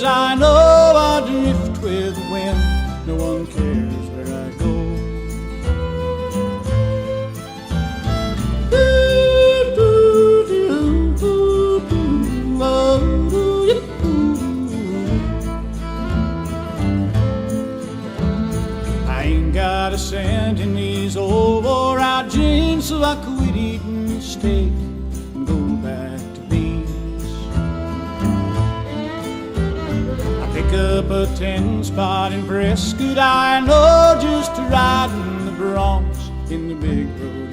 I know I drift with the wind. No one cares where I go. I ain't got a cent in these old wore-out jeans, so I quit eating steak and go back to beans. I pick up a 10-spot in Prescott, I know, just to ride in the broncs in the big rodeo.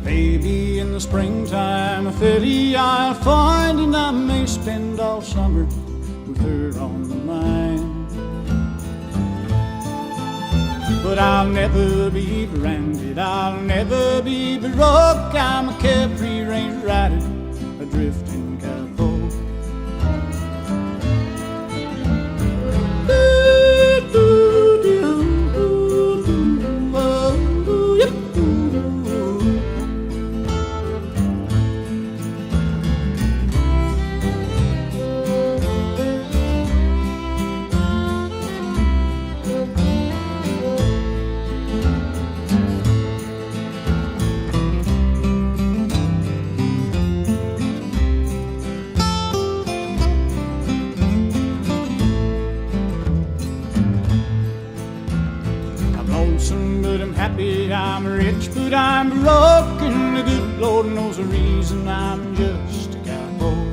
Maybe in the springtime a filly I'll find, and I may spend all summer with her on the mind. But I'll never be branded, I'll never be baroque. I'm a Capri Range rider, a drifting cowboy. But I'm happy, I'm rich, but I'm broke, and the good Lord knows the reason I'm just a cowboy.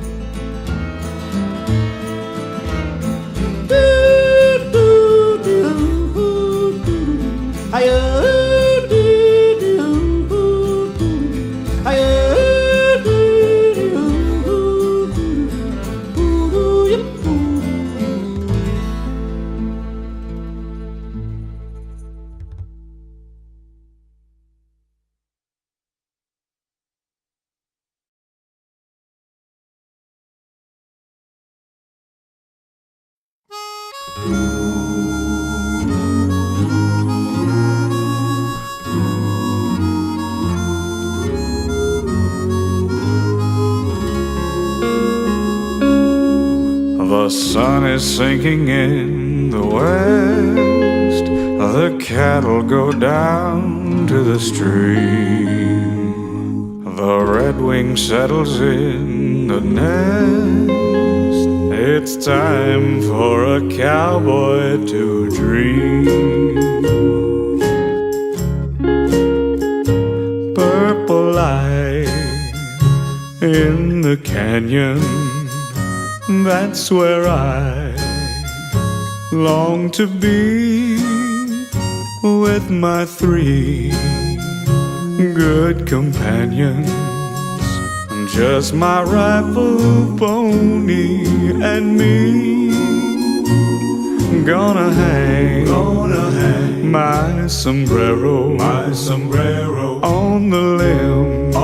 The sun is sinking in the west, the cattle go down to the stream, the redwing settles in the nest. It's time for a cowboy to dream. Purple light in the canyon, that's where I long to be, with my 3 good companions, just my rifle, pony, and me. Gonna hang my sombrero on the limb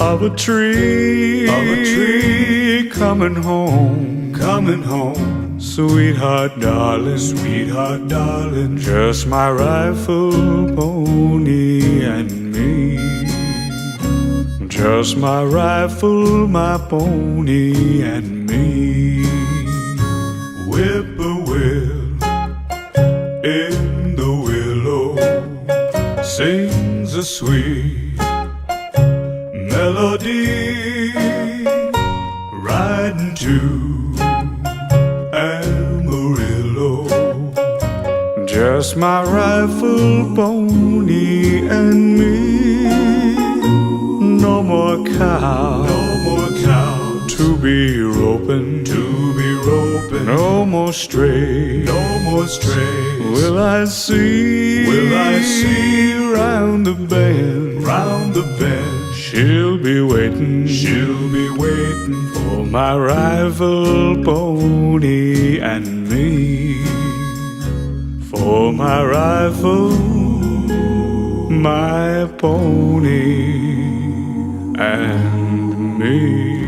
of a tree. Coming home, sweetheart, darling, just my rifle, pony, and me. Just my rifle, my pony, and me. Whippoorwill in the willow sings a sweet melody, riding to Amarillo. Just my rifle, pony, and me. No more cow to be roping, no more stray, will I see round the bend round the bend. She'll be waiting for my rival pony and me. For my rival, my pony and me.